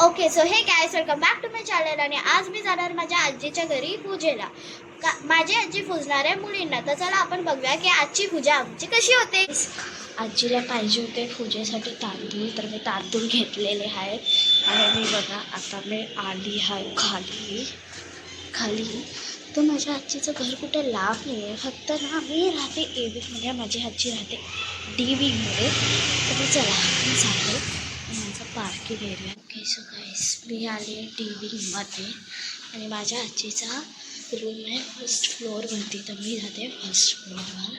Okay so hey guys welcome back to my channel. आणि आज मी जाणार माझ्या आजीच्या घरी पूजेला. माझी आजी पूजणार आहे मुलींना. तर चला आपण बघूया की आजची पूजा आमची कशी होते. आजीला पाहिजे होते पूजेसाठी तांदूळ, तर मी तांदूळ घेतलेले आहेत. आणि मी बघा आता मी आली आहे खाली. तर माझ्या आजीचं घर कुठे लांब नाही आहे, फक्त ना मी राहते एविकमध्ये, माझी आजी राहते डी विंगमध्ये. तर चला मी जाते माझा parking area. Okay so guys मी आले डी विंगमध्ये आणि माझ्या आजीचा रूम आहे फर्स्ट फ्लोअरवरती. तर मी राहते फर्स्ट फ्लोअरवर.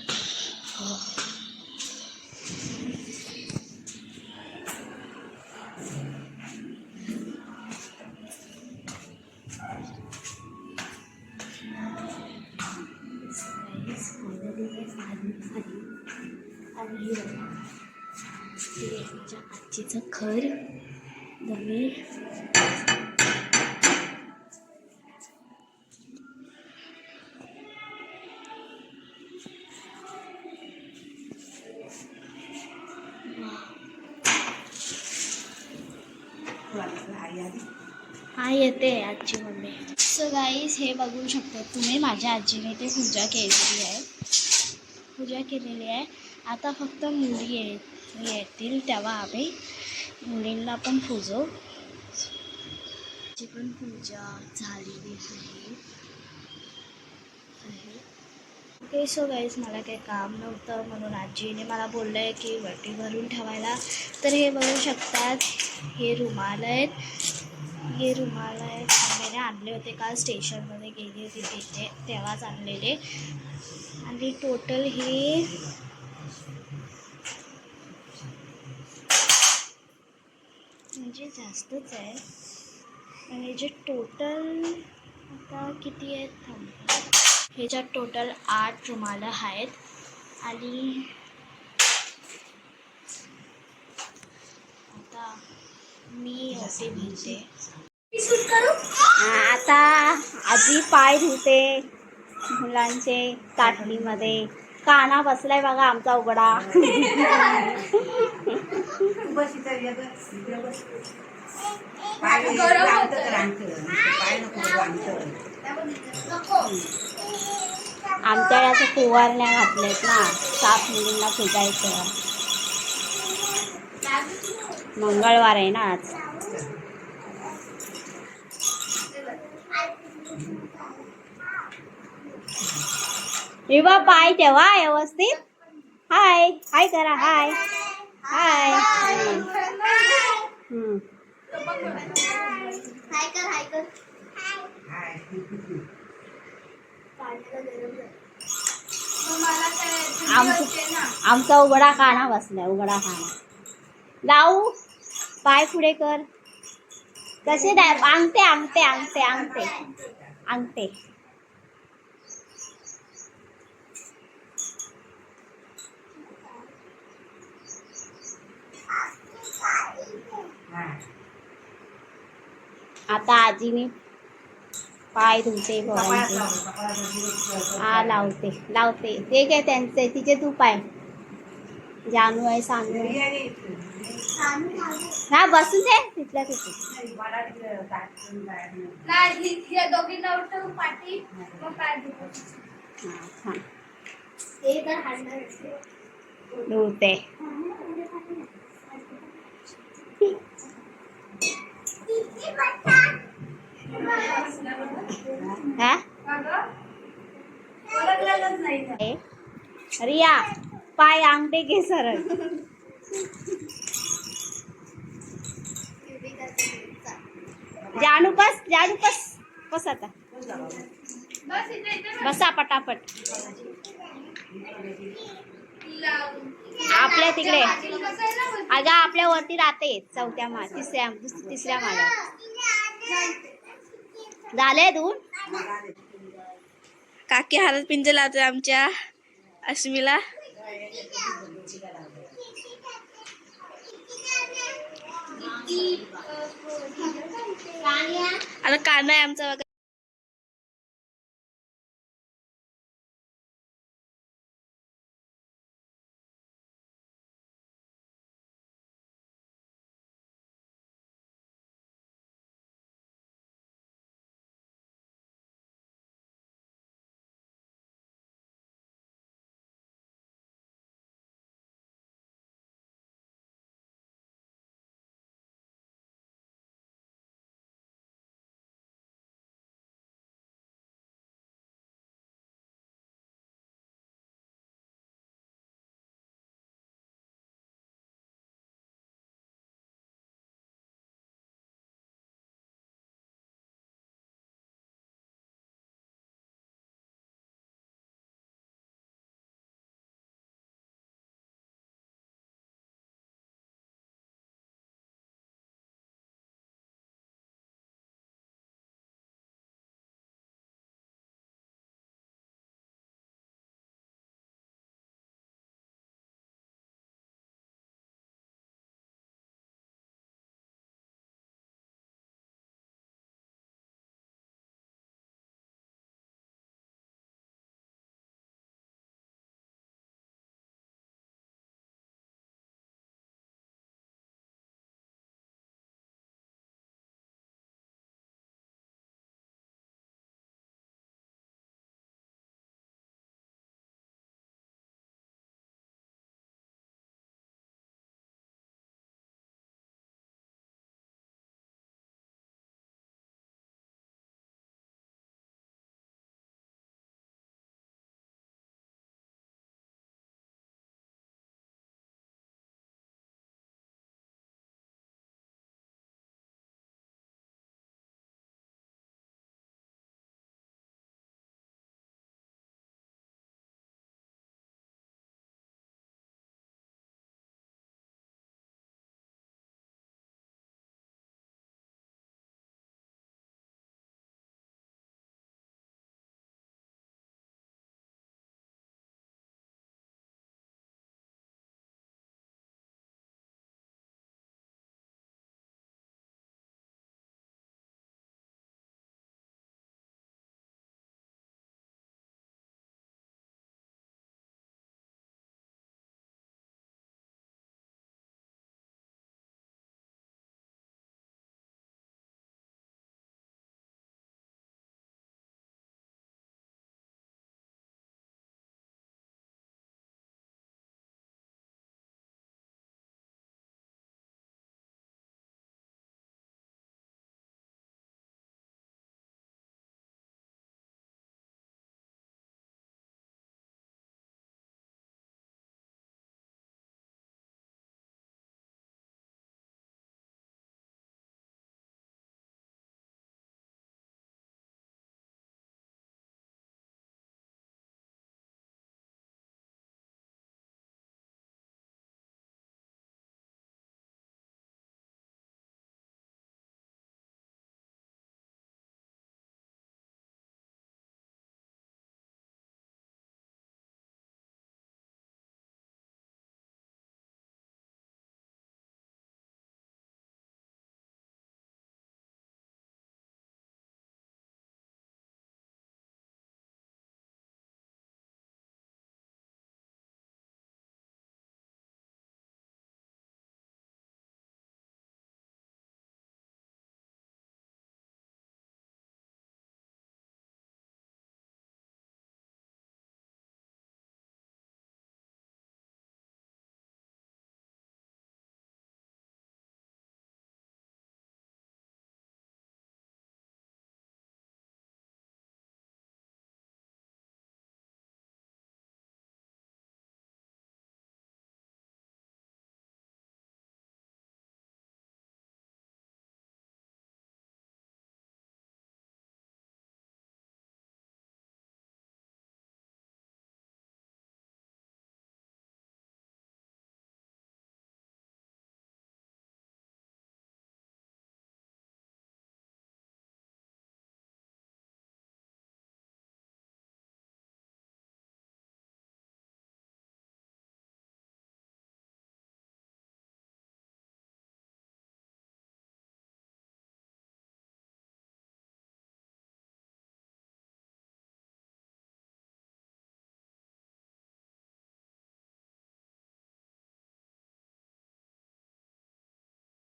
हो आणि हे माझ्या आजीचं घर. मी हा येते आजी मम्मी. सो गाईस हे बघू शकता तुम्ही, माझ्या आजीने ते पूजा केलेली आहे. आता फक्त मुली येतील तेव्हा आम्ही मुलींना पण पूजू. ची पण पूजा झालेली आहे. ओके सो गाईस मला काही काम नव्हतं म्हणून आजीने मला बोललं आहे की वटी भरून ठेवायला. तर हे बघू शकतात, हे रुमाल आहेत. मम्मीने आणले होते, काल स्टेशनमध्ये गेली होती तिथे तेव्हाच आणलेले. आणि टोटल हे म्हणजे जास्तच आहे. आणि जे टोटल आता किती आहेत थांबा, ह्याच्यात टोटल 8 रुमाल आहेत. आणि आता मी ओटी भरते. आता आजी पाय धुते मुलांचे ताटलीमध्ये. काना बसलाय बघा आमचा उघडा. आमच्या याचं फुवारण्या घातलेत ना, साप मुलींना फेकायचं. मंगळवार आहे ना आज. विवा पाय ठेवा व्यवस्थित. हाय हाय करा. हाय हाय. आमचा उघडा काना बसलाय. उघडा काना लावू. पाय पुढे कर. कसे अंगठे अंगठे अंगठे अंगठे अंगठे. आता आजीने पाय धुते पोरांचे. हा लावते ते काय त्यांचे, तिचे तू पाय. जानू आहे सानू आहे. हा बसून दे तिथल्या तिथे. धुते. रिया पाय अंगठे घे सरळ. जानू बस आता. बसा पटापट. आपल्या तिकडे अगं आपल्या वरती राहते तिसऱ्या माळ्यात. झाले धुवून. काकी हातात पिंजं लावते आमच्या अश्मीला. आता काना आहे आमचा बघा.